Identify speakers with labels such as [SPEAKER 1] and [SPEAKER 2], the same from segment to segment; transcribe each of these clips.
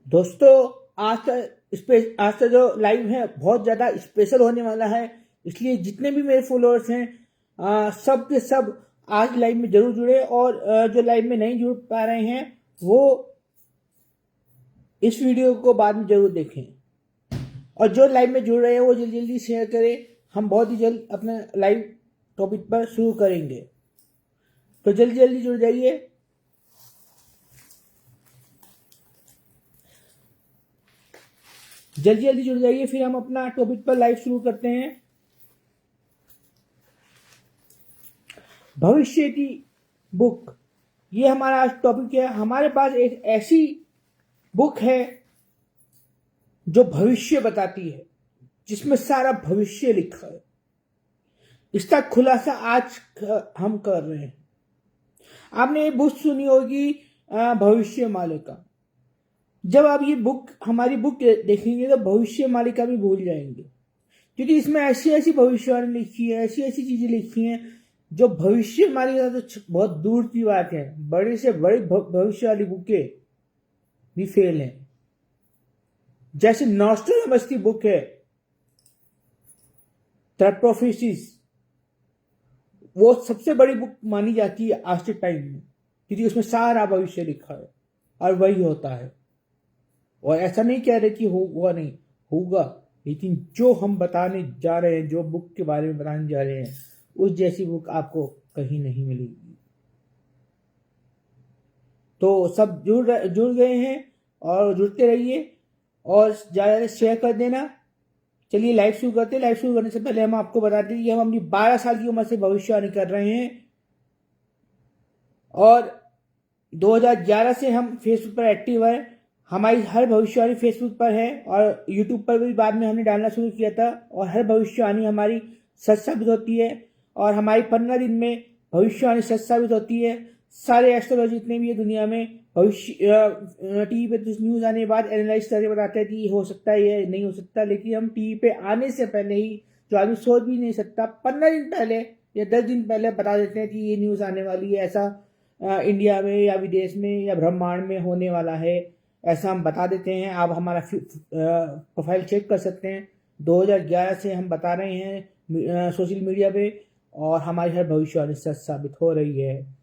[SPEAKER 1] दोस्तों, आज का जो लाइव है बहुत ज़्यादा स्पेशल होने वाला है। इसलिए जितने भी मेरे फॉलोअर्स हैं सब के सब आज लाइव में जरूर जुड़े, और जो लाइव में नहीं जुड़ पा रहे हैं वो इस वीडियो को बाद में जरूर देखें, और जो लाइव में जुड़ रहे हैं वो जल्दी जल्दी शेयर करें। हम बहुत ही जल्द अपना लाइव टॉपिक पर शुरू करेंगे, तो जल्दी जल्दी जुड़ जाइए। जल्दी जल्दी जुड़ जाइए, फिर हम अपना टॉपिक पर लाइव शुरू करते हैं। भविष्य की बुक, ये हमारा आज टॉपिक है। हमारे पास एक ऐसी बुक है जो भविष्य बताती है, जिसमें सारा भविष्य लिखा है। इसका खुलासा आज हम कर रहे हैं। आपने ये बुक सुनी होगी भविष्य मालिका। जब आप ये बुक, हमारी बुक देखेंगे तो भविष्य मालिका भी भूल जाएंगे, क्योंकि इसमें ऐसी ऐसी भविष्यवाणी लिखी है, ऐसी ऐसी चीजें लिखी हैं जो भविष्य मालिका तो बहुत दूर की बात है, बड़ी से बड़ी भविष्य वाली बुकें भी फेल है। जैसे नॉस्ट्रेडामस की बुक है द प्रोफेसीज, वो सबसे बड़ी बुक मानी जाती है आज के टाइम में, क्योंकि उसमें सारा भविष्य लिखा है और वही होता है। और ऐसा नहीं कह रहे कि होगा नहीं, होगा, लेकिन जो हम बताने जा रहे हैं, जो बुक के बारे में बताने जा रहे हैं, उस जैसी बुक आपको कहीं नहीं मिलेगी। तो सब जुड़ गए हैं और जुड़ते रहिए और ज़्यादा शेयर कर देना। चलिए लाइव शुरू करते हैं। लाइव शुरू करने से पहले हम आपको बता दें कि हम अपनी 12 साल की उम्र से भविष्यवाणी कर रहे हैं, और 2011 से हम फेसबुक पर एक्टिव हैं। हमारी हर भविष्यवाणी फेसबुक पर है और यूट्यूब पर भी बाद में हमने डालना शुरू किया था, और हर भविष्यवाणी हमारी सच साबित होती है, और हमारी 15 दिन में भविष्यवाणी सच साबित होती है। सारे एस्ट्रोलॉजी जितने भी है दुनिया में, भविष्य टीवी पे कुछ न्यूज आने के बाद एनालाइज करके बताते हैं कि ये हो सकता है, ये नहीं हो सकता, लेकिन हम टीवी पे आने से पहले ही, जो आदमी सोच भी नहीं सकता, 15 दिन पहले या 10 दिन पहले बता देते हैं कि ये न्यूज आने वाली है, ऐसा इंडिया में या विदेश में या ब्रह्मांड में होने वाला है, ऐसा हम बता देते हैं। आप हमारा प्रोफाइल चेक कर सकते हैं। 2011 से हम बता रहे हैं सोशल मीडिया पे, और हमारी हर भविष्यवाणी सच साबित हो रही है।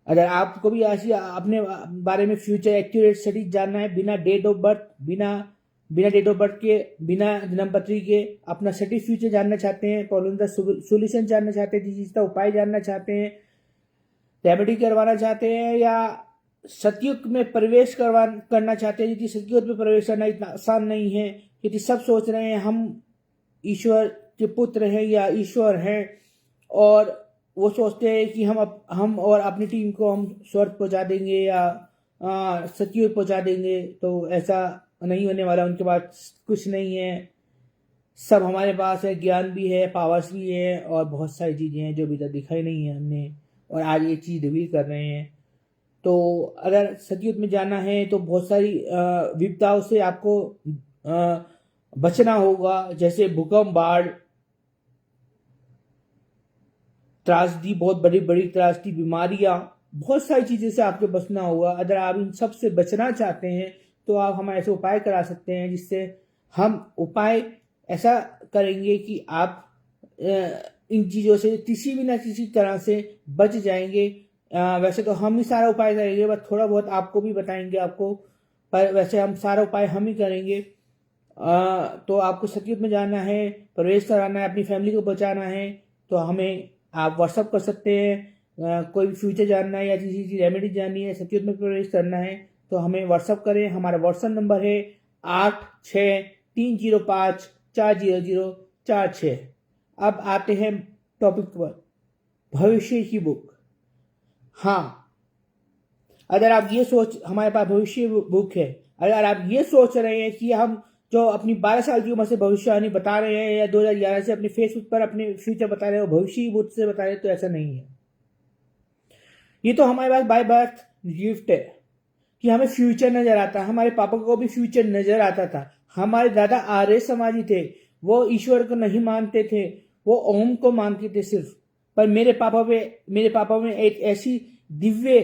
[SPEAKER 1] अगर आपको भी ऐसी अपने बारे में फ्यूचर एक्यूरेट स्टडीज जानना है, बिना डेट ऑफ बर्थ, बिना डेट ऑफ बर्थ के, बिना जन्मपत्री के अपना सटीक फ्यूचर जानना चाहते हैं, प्रॉब्लम का सोल्यूशन जानना चाहते हैं, जिस का उपाय जानना चाहते हैं, रेमेडी करवाना चाहते हैं, या सतयुग में प्रवेश करना चाहते हैं, क्योंकि सतयुग में प्रवेश करना इतना आसान नहीं है, क्योंकि सब सोच रहे हैं हम ईश्वर के पुत्र हैं या ईश्वर हैं, और वो सोचते हैं कि हम और अपनी टीम को हम स्वर्ग पहुंचा देंगे या सतयुग पहुंचा देंगे। तो ऐसा नहीं होने वाला। उनके पास कुछ नहीं है, सब हमारे पास है। ज्ञान भी है, पावर्स भी है, और बहुत सारी चीजें हैं जो अभी तक दिखाई नहीं है हमने, और आज ये चीज रिवील कर रहे हैं। तो अगर सतयुग में जाना है तो बहुत सारी विपदाओं से आपको बचना होगा, जैसे भूकंप, बाढ़, त्रासदी, बहुत बड़ी बड़ी त्रासदी, बीमारियां, बहुत सारी चीजें से आपको बचना होगा। अगर आप इन सब से बचना चाहते हैं तो आप हमारे से उपाय करा सकते हैं, जिससे हम उपाय ऐसा करेंगे कि आप इन चीजों से किसी भी ना किसी तरह से बच जाएंगे। वैसे तो हम ही सारा उपाय करेंगे, बस थोड़ा बहुत आपको भी बताएंगे आपको, पर वैसे हम सारा उपाय हम ही करेंगे। तो आपको सतयुग में जाना है, प्रवेश कराना है, अपनी फैमिली को बचाना है, तो हमें आप व्हाट्सअप कर सकते हैं। कोई भी फ्यूचर जानना है या किसी की रेमेडी जाननी है, सतयुग में प्रवेश करना है, तो हमें व्हाट्सअप करें। हमारा व्हाट्सअप नंबर है 8630540046। अब आते हैं टॉपिक पर, भविष्य की बुक। हाँ, अगर आप ये सोच, हमारे पास भविष्य बुक है, अगर आप ये सोच रहे हैं कि हम जो अपनी 12 साल की उम्र से भविष्यवाणी बता रहे हैं, या 2011 से अपने फेसबुक पर अपने फ्यूचर बता रहे हो, भविष्य की बुक से बता रहे हैं, तो ऐसा नहीं है। ये तो हमारे पास बाय बर्थ गिफ्ट है कि हमें फ्यूचर नजर आता है। हमारे पापा को भी फ्यूचर नजर आता था। हमारे दादा आर्य समाजी थे, वो ईश्वर को नहीं मानते थे, वो ओम को मानते थे सिर्फ। पर मेरे पापा में एक ऐसी दिव्य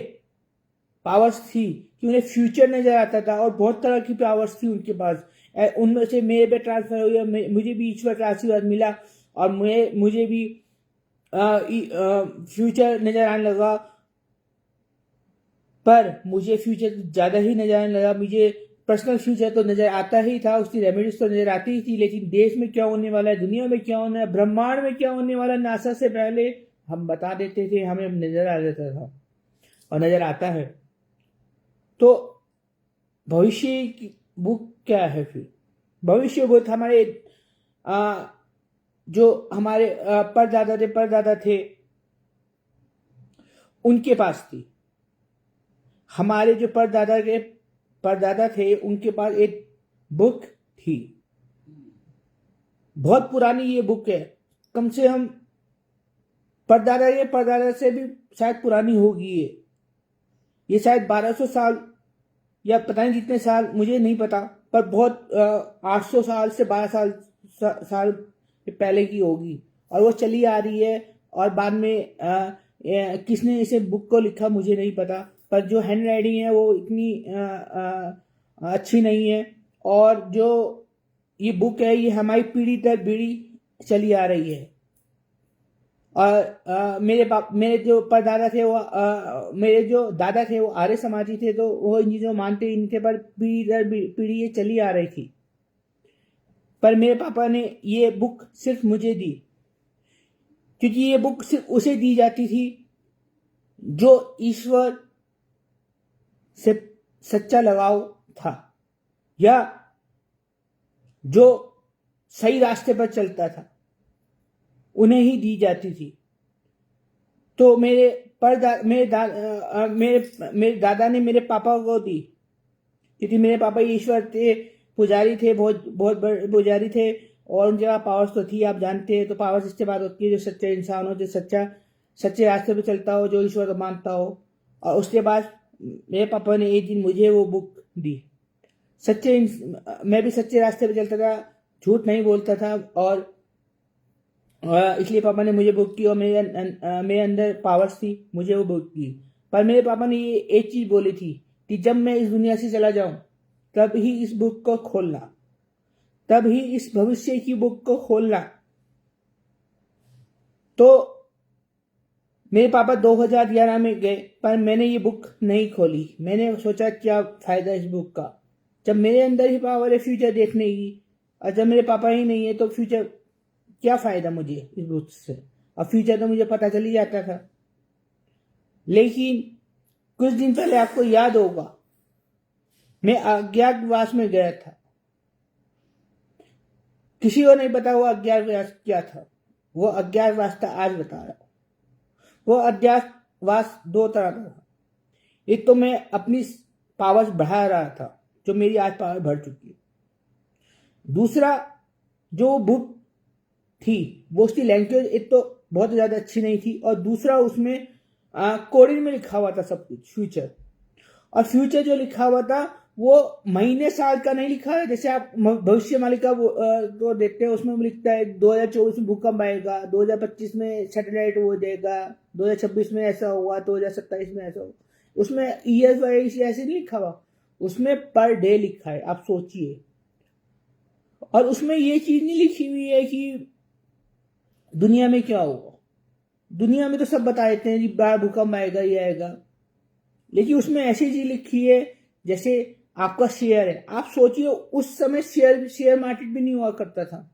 [SPEAKER 1] पावर्स थी कि उन्हें फ्यूचर नजर आता था और बहुत तरह की पावर्स थी उनके पास। उनमें से मेरे पे ट्रांसफर हुई और मुझे भी ईश्वर का आशीर्वाद मिला और मुझे भी फ्यूचर नजर आने लगा। पर मुझे फ्यूचर ज़्यादा ही नजर आने लगा। मुझे पर्सनल फ्यूचर तो नजर आता ही था, उसकी रेमेडीज तो नजर आती ही थी, लेकिन देश में क्या होने वाला है, दुनिया में क्या होना है, ब्रह्मांड में क्या होने वाला है, नासा से पहले हम बता देते थे, हमें नजर आ जाता था और नजर आता है। तो भविष्य की बुक क्या है फिर? भविष्य बुक हमारे जो हमारे परदादा थे उनके पास थी। हमारे जो परदादा थे उनके पास एक बुक थी। बहुत पुरानी ये बुक है, कम से हम परदादा से भी शायद पुरानी होगी ये शायद 1200 साल या पता नहीं कितने साल, मुझे नहीं पता, पर बहुत 800 साल से 12 साल पहले की होगी और वो चली आ रही है। और बाद में किसने इसे बुक को लिखा मुझे नहीं पता, पर जो हैंड राइटिंग है वो इतनी अच्छी नहीं है। और जो ये बुक है ये हमारी पीढ़ी दर पीढ़ी चली आ रही है। और मेरे जो परदादा थे वो मेरे जो दादा थे वो आर्य समाजी थे, तो वो इन चीज़ों मानते ही नहीं थे, पर पीढ़ी दर पीढ़ी ये चली आ रही थी। पर मेरे पापा ने ये बुक सिर्फ मुझे दी, क्योंकि ये बुक सिर्फ उसे दी जाती थी जो ईश्वर से सच्चा लगाव था या जो सही रास्ते पर चलता था, उन्हें ही दी जाती थी। तो मेरे दादा ने मेरे पापा को दी, क्योंकि मेरे पापा ईश्वर थे, पुजारी थे, बहुत बहुत बड़े पुजारी थे और उनके पास पावर्स तो थी, आप जानते हैं। तो पावर्स इससे बात होती है जो सच्चे इंसान हो, जो सच्चे रास्ते पर चलता हो, जो ईश्वर को मानता हो। और उसके बाद मेरे पापा ने एक दिन मुझे वो बुक दी। मैं भी सच्चे रास्ते पर चलता था, झूठ नहीं बोलता था, और इसलिए पापा ने मुझे बुक की और मेरे अंदर पावर्स थी, मुझे वो बुक की। पर मेरे पापा ने ये एक चीज बोली थी कि जब मैं इस दुनिया से चला जाऊं तब ही इस बुक को खोलना, तब ही इस भविष्य की बुक को खोलना। तो मेरे पापा 2011 में गए, पर मैंने ये बुक नहीं खोली। मैंने सोचा क्या फायदा इस बुक का, जब मेरे अंदर ही पावर है फ्यूचर देखने की, और जब मेरे पापा ही नहीं है तो फ्यूचर क्या फायदा मुझे इस बुक से। और फ्यूचर तो मुझे पता चल ही जाता था। लेकिन कुछ दिन पहले आपको याद होगा मैं अज्ञातवास में गया था। किसी को नहीं पता वो अज्ञातवास क्या था। वो अज्ञातवास था, आज बता रहा हूं। वो अज्ञातवास दो तरह का था। एक तो मैं अपनी पावर्स बढ़ा रहा था, जो मेरी आज पावर बढ़ चुकी है। दूसरा जो बुक थी वो उसकी लैंग्वेज एक तो बहुत ज्यादा अच्छी नहीं थी, और दूसरा उसमें कोडिंग में लिखा हुआ था सब कुछ फ्यूचर। और फ्यूचर जो लिखा हुआ था वो महीने साल का नहीं लिखा है, जैसे आप भविष्य मालिका तो देखते हैं, उसमें लिखता है 2024 में भूकंप आएगा, 2025 में सैटेलाइट हो जाएगा, 2026 में ऐसा होगा, 2027 में ऐसा होगा। उसमें ईयर्स वाइज ऐसे नहीं लिखा हुआ, उसमें पर डे लिखा है। आप सोचिए। और उसमें ये चीज नहीं लिखी हुई है कि दुनिया में क्या होगा। दुनिया में तो सब बता देते हैं जी बड़ा भूकंप आएगा, ये आएगा, लेकिन उसमें ऐसी चीज लिखी है जैसे आपका शेयर है। आप सोचिए उस समय शेयर मार्केट भी नहीं हुआ करता था।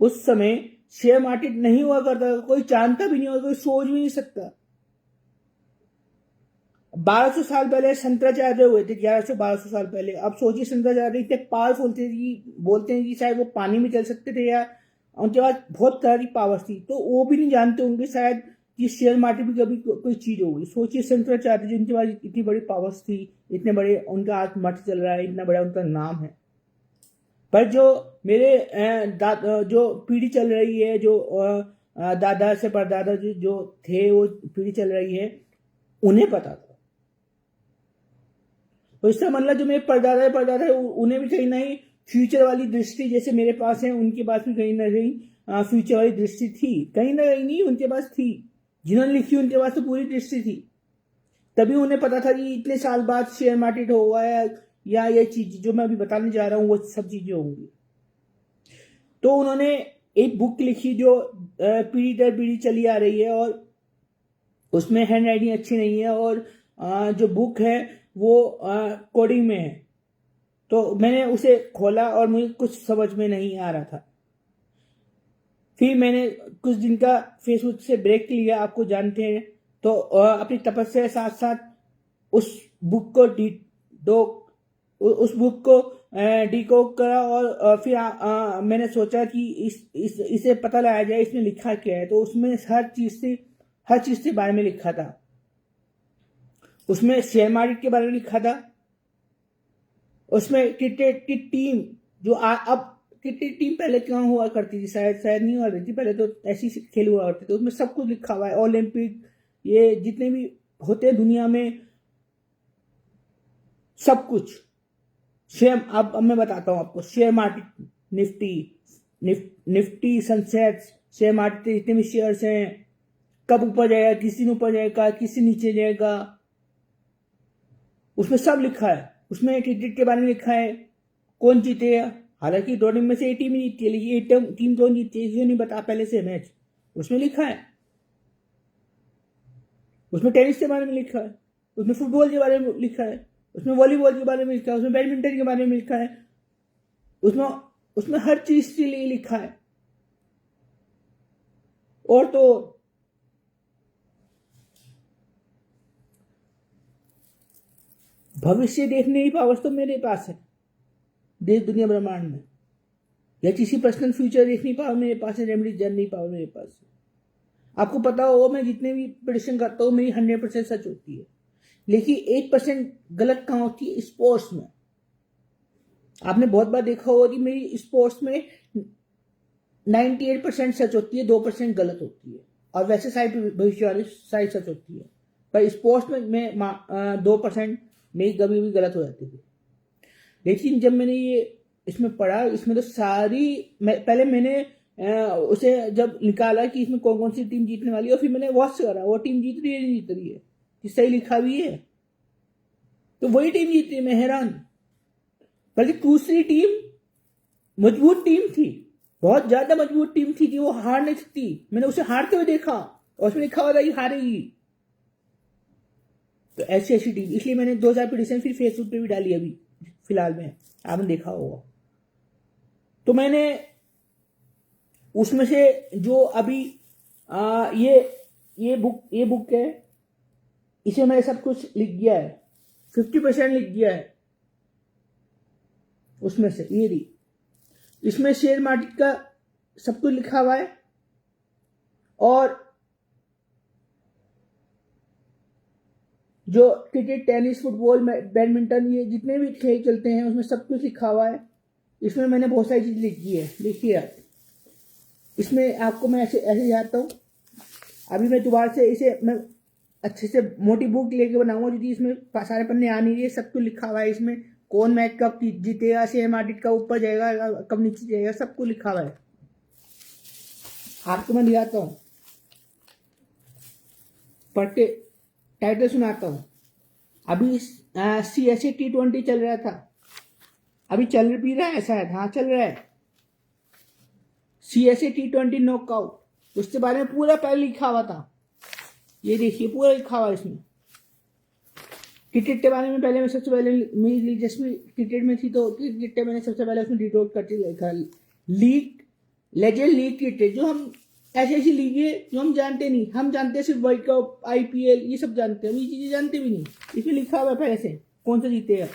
[SPEAKER 1] उस समय शेयर मार्केट नहीं हुआ करता था, कोई जानता भी नहीं होगा, कोई सोच भी नहीं सकता। 1200 साल पहले शंकराचार्य हुए थे, 1100-1200 साल पहले। अब सोचिए शंकराचार्य इतने पावरफुल थे कि बोलते हैं कि शायद वो पानी में चल सकते थे, या उनके पास बहुत सारी पावर्स थी, तो वो भी नहीं जानते होंगे शायद कि शेयर मार्केट भी कभी कोई चीज होगी। सोचिए शंकराचार्य जी, उनके पास इतनी बड़ी पावर्स थी, इतने बड़े उनका आज मठ चल रहा है, इतना बड़ा उनका नाम है। पर जो मेरे जो पीढ़ी चल रही है, जो दादा से परदादा जो थे वो पीढ़ी चल रही है, उन्हें पता था। तो इसका मतलब जो मेरे परदादा है उन्हें भी कहीं नहीं फ्यूचर वाली दृष्टि जैसे मेरे पास है, उनके पास भी कहीं ना कहीं फ्यूचर वाली दृष्टि थी। कहीं ना कहीं नहीं, उनके पास थी। जिन्होंने लिखी उनके पास तो पूरी दृष्टि थी। तभी उन्हें पता था कि इतने साल बाद शेयर मार्केट हुआ है या ये चीज जो मैं अभी बताने जा रहा हूँ वो सब चीजें होंगी। तो उन्होंने एक बुक लिखी जो पीढ़ी दर पीढ़ी चली आ रही है और उसमें हैंड राइटिंग अच्छी नहीं है और जो बुक है वो कोडिंग में है। तो मैंने उसे खोला और मुझे कुछ समझ में नहीं आ रहा था। फिर मैंने कुछ दिन का फेसबुक से ब्रेक लिया, आपको जानते हैं। तो अपनी तपस्या के साथ साथ उस बुक को डिकोड करा और फिर मैंने सोचा कि इसे पता लगाया जाए इसमें लिखा क्या है। तो उसमें हर चीज से बारे में लिखा था। उसमें शेयर मार्केट के बारे में लिखा था, उसमें क्रिकेट की टीम जो अब क्रिकेट टीम पहले कहाँ हुआ करती थी, शायद नहीं हुआ करती थी, पहले तो ऐसी खेल हुआ करते थे। उसमें सब कुछ लिखा हुआ है, ओलंपिक, ये जितने भी होते हैं दुनिया में सब कुछ। शेयर अब मैं बताता हूँ आपको, share market, Nifty Sensex, share market के जितने भी शेयर्स हैं, कब ऊपर जाएगा, किसी दिन ऊपर जाएगा, किसी नीचे जाएगा, उसमें सब लिखा है। उसमें क्रिकेट के बारे में लिखा है, कौन जीतेगा। हालांकि दो टीम में से एक टीम ही जीती है, लेकिन एक टीम कौन जीती है ये नहीं बता पहले से मैच, उसमें लिखा है। उसमें टेनिस के बारे में लिखा है, उसमें फुटबॉल के बारे में लिखा है, उसमें वॉलीबॉल के बारे में लिखा है, उसमें बैडमिंटन के बारे में लिखा है, उसमें हर चीज के लिए लिखा है। और तो भविष्य देखने की पावर तो मेरे पास है, देश दुनिया ब्रह्मांड में, या किसी पर्सनल फ्यूचर देखने की पावर मेरे पास है, रेमेडी जानने की पावर मेरे पास है। आपको पता हो मैं जितने भी प्रेडिक्शन करता हूँ मेरी 100% सच होती है, लेकिन 8% गलत कहाँ होती है, स्पोर्ट्स में। आपने बहुत बार देखा होगा कि मेरी स्पोर्ट्स में 98% सच होती है, 2% गलत होती है। और वैसे साइड भविष्यवाणी साइड सच होती है, पर स्पोर्ट्स में 2% मेरी कभी भी गलत हो जाती थी। लेकिन जब मैंने ये इसमें पढ़ा, इसमें तो पहले मैंने उसे जब निकाला कि इसमें कौन कौन सी टीम जीतने वाली है, और फिर मैंने वॉच करा वो टीम जीत रही है नहीं जीत रही है, कि सही लिखा भी है तो वही टीम जीती है। मैं हैरान। बल्कि दूसरी टीम मजबूत टीम थी, बहुत ज्यादा मजबूत टीम थी कि वो हार नहीं सकती। मैंने उसे हारते हुए देखा और उसमें लिखा हुआ था कि हारेगी। तो ऐसी टीम, इसलिए मैंने 2000 प्रेडिक्शन फिर फेसबुक पे भी डाली अभी फिलहाल में, आपने देखा होगा। तो मैंने उसमें से जो अभी ये बुक है, इसे मैंने सब कुछ लिख दिया है, 50% लिख दिया है उसमें से। ये दी इसमें शेयर मार्केट का सब कुछ लिखा हुआ है, और जो क्रिकेट, टेनिस, फुटबॉल, बैडमिंटन, ये जितने भी खेल चलते हैं उसमें सब कुछ लिखा हुआ है। इसमें मैंने बहुत सारी चीज लिखी है, देखिए इसमें आपको मैं ऐसे जाता हूँ। अभी मैं दोबारा से इसे मैं अच्छे से मोटी बुक लेके बनाऊंगा, क्योंकि इसमें सारे पन्ने आ नहीं रही है। सब कुछ लिखा हुआ है इसमें, कौन मैच कब जीतेगा, शेयर मार्केट का ऊपर जाएगा कब नीचे जाएगा, सब कुछ लिखा हुआ है। आपको मैं दिखाता हूँ, पढ़ के टाइटल सुनाता हूँ। अभी CSA T20 चल रहा था, अभी चल भी रहा है शायद, हाँ चल रहा है CSA T20 नॉकआउट। उसके बारे में पूरा पहले लिखा हुआ था, ये देखिए पूरा लिखा हुआ है इसमें। क्रिकेट के बारे में पहले मैं सबसे पहले मेरी दिलचस्पी क्रिकेट में थी, तो क्रिकेट मैंने सबसे पहले उसमें डिटोट करके लिखा, लीग लेजेंड लीग क्रिकेट, जो हम ऐसी लीग है जो हम जानते नहीं। हम जानते हैं सिर्फ वर्ल्ड कप, IPL, ये सब जानते हैं, ये चीजें जानते भी नहीं। इसमें लिखा हुआ है पहले से कौन सा जीतेगा,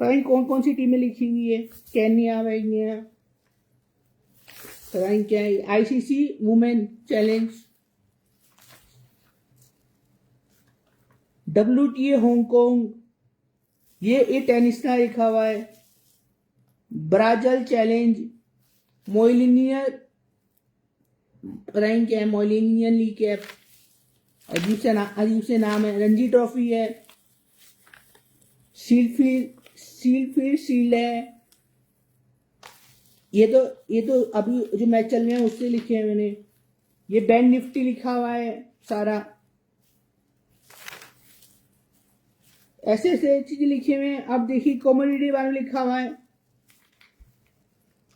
[SPEAKER 1] पता कौन कौन सी टीमें लिखी हुई है, केन्या, वेनिया, पता नहीं क्या है, ICC women challenge, WTA Hong Kong, ये टेनिस का लिखा हुआ है, ब्राजील चैलेंज, मोइलिनियर, पता नहीं क्या है, मोइलिनियन लीग है, अजीब से नाम है, रणजी ट्रॉफी है, शील्ड है। ये तो अभी जो मैच चल रहे हैं उससे लिखे हैं मैंने। ये बैंक निफ्टी लिखा हुआ है सारा, ऐसे ऐसे चीजें लिखी हुई हैं। अब देखिए कमोडिटी बारे में लिखा हुआ है,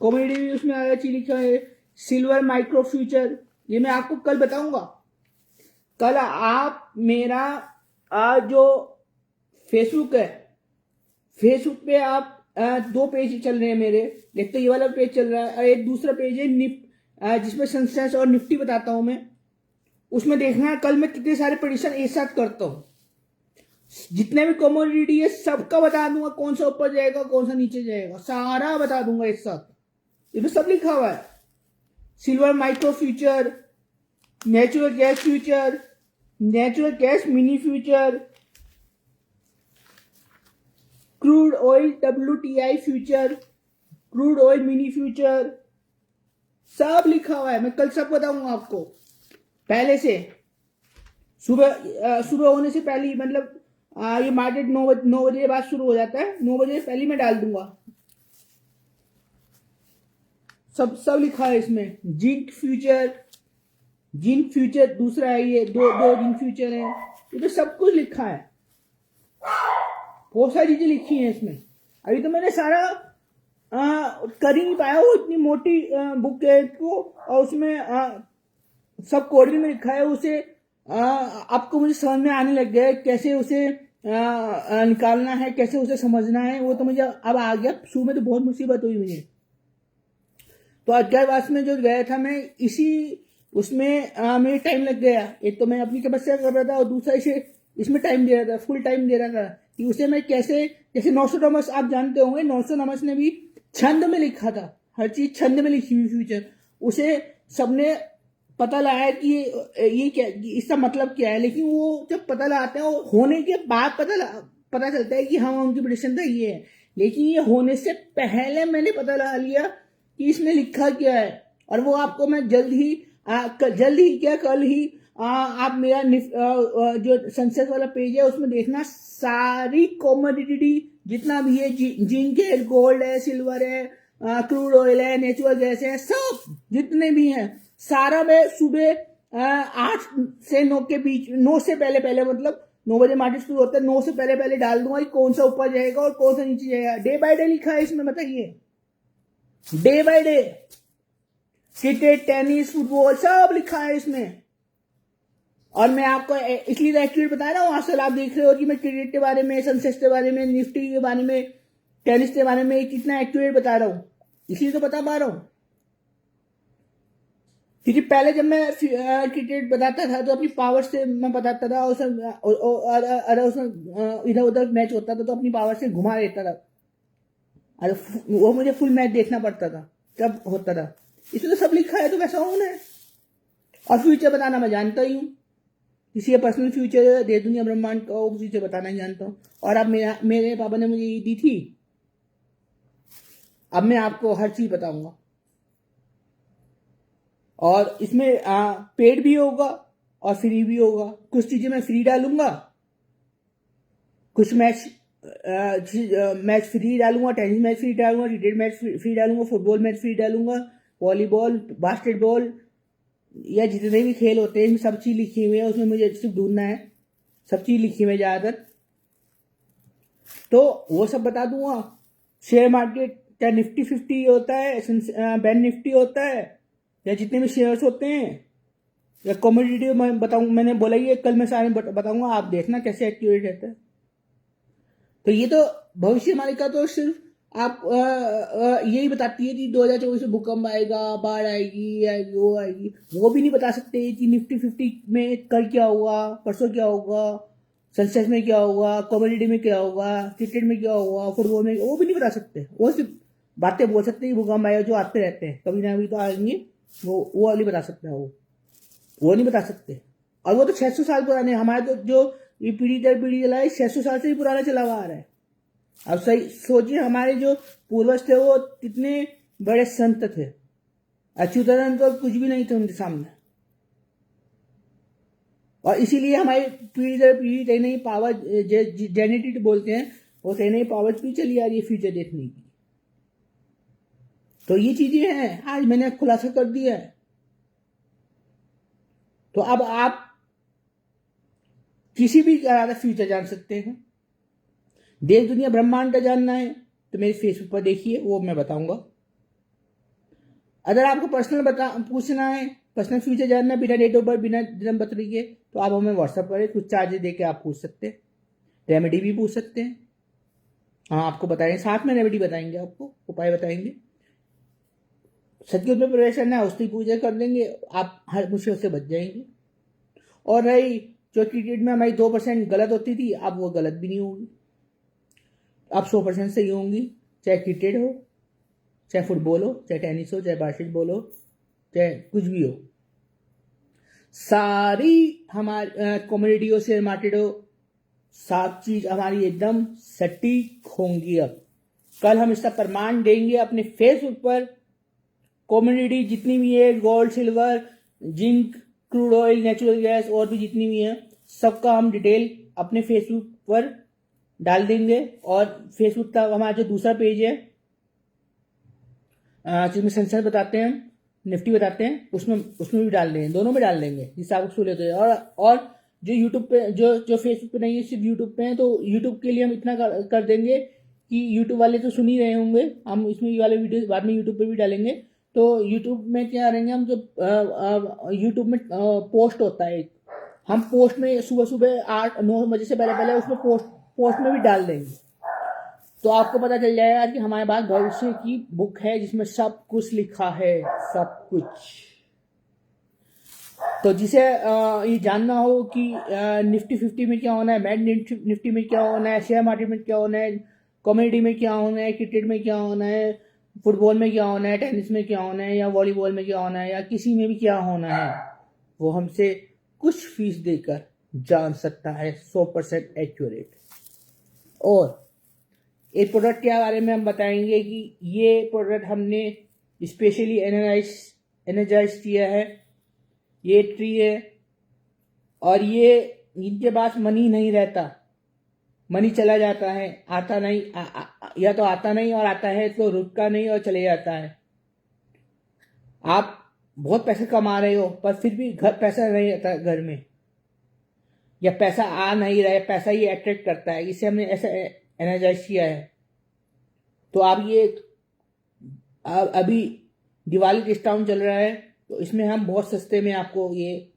[SPEAKER 1] कमोडिटी भी उसमें अलग चीज लिखा है। सिल्वर माइक्रो फ्यूचर, ये मैं आपको कल बताऊंगा। कल आप मेरा जो फेसबुक है, फेसबुक पे आप दो पेज चल रहे हैं मेरे, एक तो ये वाला पेज चल रहा है और एक दूसरा पेज है जिसमें सेंसेक्स और निफ्टी बताता हूं मैं। उसमें देखना है कल मैं कितने सारे प्रेडिक्शन एक साथ करता हूं, जितने भी कमोडिटी है सबका बता दूंगा, कौन सा ऊपर जाएगा कौन सा नीचे जाएगा, सारा बता दूंगा एक साथ। इसमें सब लिखा हुआ है, silver micro future, natural gas future, natural gas mini future, crude oil WTI future, crude oil mini future, सब लिखा हुआ है। मैं कल सब बताऊंगा आपको पहले से, सुबह होने से पहले ही, मतलब ये मार्केट 9 बजे के बाद शुरू हो जाता है, 9 बजे पहले मैं डाल दूंगा। सब लिखा है इसमें। जिंक फ्यूचर दूसरा है, ये दो जिंक फ्यूचर है, ये तो सब कुछ लिखा है, बहुत सारी चीजें लिखी हैं इसमें। अभी तो मैंने सारा कर ही नहीं पाया, वो इतनी मोटी बुक है इसको, और उसमें सब कोड में लिखा है। उसे आपको मुझे समझ में आने लग गया है कैसे उसे निकालना है, कैसे उसे समझना है, वो तो मुझे अब आ गया। शुरू में तो बहुत मुसीबत हुई मुझे, तो अज्ञातवास में जो गया था मैं, इसी उसमें मेरे टाइम लग गया। एक तो मैं अपनी तपस्या कर रहा था और दूसरा इसे इसमें टाइम दे रहा था, फुल टाइम दे रहा था कि उसे मैं कैसे, जैसे नोस्ट्राडामस आप जानते होंगे, नोस्ट्राडामस ने भी छंद में लिखा था, हर चीज छंद में लिखी हुई फ्यूचर, उसे सबने पता लगाया कि ये क्या, इसका मतलब क्या है। लेकिन वो जब पता लगाते हैं, वो होने के बाद पता चलता है कि हाँ उनकी प्रेडिक्शन था ये है, लेकिन ये होने से पहले मैंने पता लगा लिया कि इसमें लिखा क्या है। और वो आपको मैं जल्द ही क्या कल ही आप मेरा जो सनसेट वाला पेज है उसमें देखना, सारी कॉमोडिटी जितना भी है, जिंक है, गोल्ड है, सिल्वर है, क्रूड ऑयल है, नेचुरल गैस है, सब जितने भी हैं सारा मैं सुबह 8 से 9 के बीच, 9 से पहले मतलब 9 बजे मार्केट शुरू होता है, 9 से पहले डाल दूंगा कि कौन सा ऊपर जाएगा और कौन सा नीचे जाएगा। डे बाय डे लिखा है इसमें, बताइए, day by day, cricket, tennis, football सब लिखा है इसमें। और मैं आपको इसलिए तो एक्यूरेट बता रहा हूँ, आजकल आप देख रहे हो कि मैं क्रिकेट के बारे में, सनसेट के बारे में, निफ्टी के बारे में, टेनिस के बारे में कितना एक्यूरेट बता रहा हूँ, इसलिए तो बता पा रहा हूँ। क्योंकि पहले जब मैं क्रिकेट बताता था तो अपनी पावर से मैं बताता था, और उसमें इधर उधर मैच होता था तो अपनी पावर से घुमा देता था, अरे वो मुझे फुल मैच देखना पड़ता था तब होता था। इसमें तो सब लिखा है, तो वैसा हूं ना। और फ्यूचर बताना मैं जानता ही हूँ, किसी का पर्सनल फ्यूचर दे दुनिया ब्रह्मांड का, वो फ्यूचर बताना ही जानता हूँ। और अब मेरे पापा ने मुझे ये दी थी, अब मैं आपको हर चीज बताऊंगा। और इसमें पेड भी होगा और फ्री भी होगा। कुछ चीजें मैं फ्री डालूंगा, कुछ मैच फ्री डालूंगा, टेनिस मैच फ्री डालूंगा, क्रिकेट मैच फ्री डालूंगा, फुटबॉल मैच फ्री डालूंगा, वॉलीबॉल, बास्केटबॉल, या जितने भी खेल होते हैं सब चीज लिखी हुई है उसमें, मुझे सिर्फ ढूंढना है, सब चीज लिखी हुई है ज्यादातर, तो वो सब बता दूंगा। शेयर मार्केट क्या निफ्टी 50 होता है, बैंक निफ्टी होता है, या जितने भी शेयर्स होते हैं, या कमोडिटी मैं बताऊं, मैंने बोला ही है, कल मैं सारे बताऊंगा, आप देखना कैसे एक्यूरेट रहता है। तो ये तो भविष्यवाणी का तो सिर्फ आप यही बताती है कि 2024 में भूकंप आएगा, बाढ़ आएगी, वो आएगी, वो भी नहीं बता सकते कि निफ्टी 50 में कल क्या होगा, परसों क्या होगा, सनसेट में क्या होगा, कमोडिटी में क्या होगा, क्रिकेट में क्या होगा, फुटबॉल में, वो भी नहीं बता सकते। वो सिर्फ बातें बोल सकते हैं, भूकंप आएगा, जो आते रहते हैं कभी ना कभी तो आएंगे, वो वाली बता सकते हैं, वो नहीं बता सकते। और वो तो 600 साल पुराने, हमारे तो जो ये पीढ़ी दर पीढ़ी चला है 600 साल से ही पुराना चला हुआ आ रहा है। अब सही सोचिए, हमारे जो पूर्वज थे वो कितने बड़े संत थे, अच्युतानंद तो कुछ भी नहीं थे उनके सामने। और इसीलिए हमारी पीढ़ी दर पीढ़ी कहीं नहीं पावर, जेनेटिक बोलते हैं, वो कहीं नहीं पावर भी चली आ रही है फ्यूचर देखने की। तो ये चीजें हैं, आज मैंने खुलासा कर दिया है। तो अब आप किसी भी तरह का फ्यूचर जान सकते हैं। देश दुनिया ब्रह्मांड का जानना है तो मेरे फेसबुक पर देखिए, वो मैं बताऊंगा। अगर आपको पर्सनल पूछना है, पर्सनल फ्यूचर जानना है बिना डेट ऑफ बर्थ, बिना जन्म पत्री के, तो आप हमें व्हाट्सअप करें, कुछ चार्जेस दे के आप पूछ सकते हैं। रेमेडी भी पूछ सकते हैं, हाँ आपको बताएंगे, साथ में रेमेडी बताएंगे, आपको उपाय बताएंगे। सतयुग में प्रवेश करना है, उसकी पूजा कर देंगे, आप हर मुश्किल से बच जाएंगे। और रही जो क्रिकेट में हमारी 2% गलत होती थी, अब वो गलत भी नहीं होगी, अब 100% सही होंगी। चाहे क्रिकेट हो, चाहे फुटबॉल हो, चाहे टेनिस हो, चाहे बास्केटबॉल हो, चाहे कुछ भी हो, सारी हमारी कम्युनिटी हो, शेयर मार्केट हो, सब चीज हमारी एकदम सटीक होंगी। अब कल हम इसका प्रमाण देंगे अपने फेसबुक पर। कम्युनिटी जितनी भी है, gold, silver, zinc, crude oil, natural gas और भी जितनी भी है, सबका हम डिटेल अपने फेसबुक पर डाल देंगे। और फेसबुक का हमारा जो दूसरा पेज है जिसमें सेंसर बताते हैं, निफ्टी बताते हैं, उसमें भी डाल देंगे, दोनों में डाल देंगे जिससे आपको सहूलियत हो। और जो यूट्यूब पे जो फेसबुक पे नहीं है, सिर्फ यूट्यूब पे है, तो यूट्यूब के लिए हम इतना कर देंगे कि यूट्यूब वाले तो सुन ही रहे होंगे, हम इसमें वाले वीडियो बाद में यूट्यूब पे भी डालेंगे। तो यूट्यूब में क्या करेंगे हम, जब यूट्यूब में पोस्ट होता है, हम पोस्ट में सुबह सुबह 8-9 बजे से पहले उसमें पोस्ट में भी डाल देंगे, तो आपको पता चल जाएगा कि हमारे पास भविष्य की बुक है जिसमें सब कुछ लिखा है, सब कुछ। तो जिसे ये जानना हो कि निफ्टी 50 में क्या होना है, बैंक निफ्टी में क्या होना है, शेयर मार्केट में क्या होना है, कॉमेडी में क्या होना है, क्रिकेट में क्या होना है, फुटबॉल में क्या होना है, टेनिस में क्या होना है, या वॉलीबॉल में क्या होना है, या किसी में भी क्या होना है, वो हमसे कुछ फीस देकर जान सकता है, 100% एक्यूरेट। और एक प्रोडक्ट के बारे में हम बताएंगे कि ये प्रोडक्ट हमने स्पेशली एनर्जाइज किया है। ये ट्री है और ये इनके पास मनी नहीं रहता, मनी चला जाता है, आता नहीं, या तो आता नहीं और आता है तो रुकता नहीं और चले जाता है। आप बहुत पैसे कमा रहे हो पर फिर भी पैसा नहीं रहता घर में, या पैसा आ नहीं रहा है, पैसा ये अट्रैक्ट करता है, इसे हमने ऐसा एनर्जाइज किया है। तो आप ये अभी दिवाली डिस्काउंट चल रहा है, तो इसमें हम बहुत सस्ते में आपको ये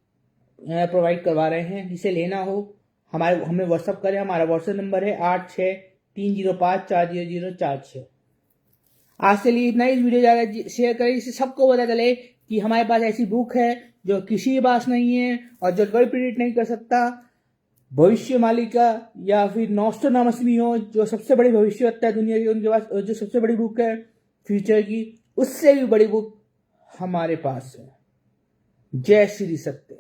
[SPEAKER 1] प्रोवाइड करवा रहे हैं। जिसे लेना हो हमें व्हाट्सअप करें, हमारा व्हाट्सएप नंबर है 8630540046। आज से लिए इतना ही। इस वीडियो ज़्यादा शेयर करें जिससे सबको पता चले कि हमारे पास ऐसी बुक है जो किसी के पास नहीं है और जो कोई प्रिडिक्ट नहीं कर सकता। भविष्य मालिका या फिर नॉस्ट्राडामस भी हो, जो सबसे बड़ी भविष्यवक्ता है दुनिया की, उनके पास जो सबसे बड़ी बुक है फ्यूचर की, उससे भी बड़ी बुक हमारे पास है। जय श्री सत्य।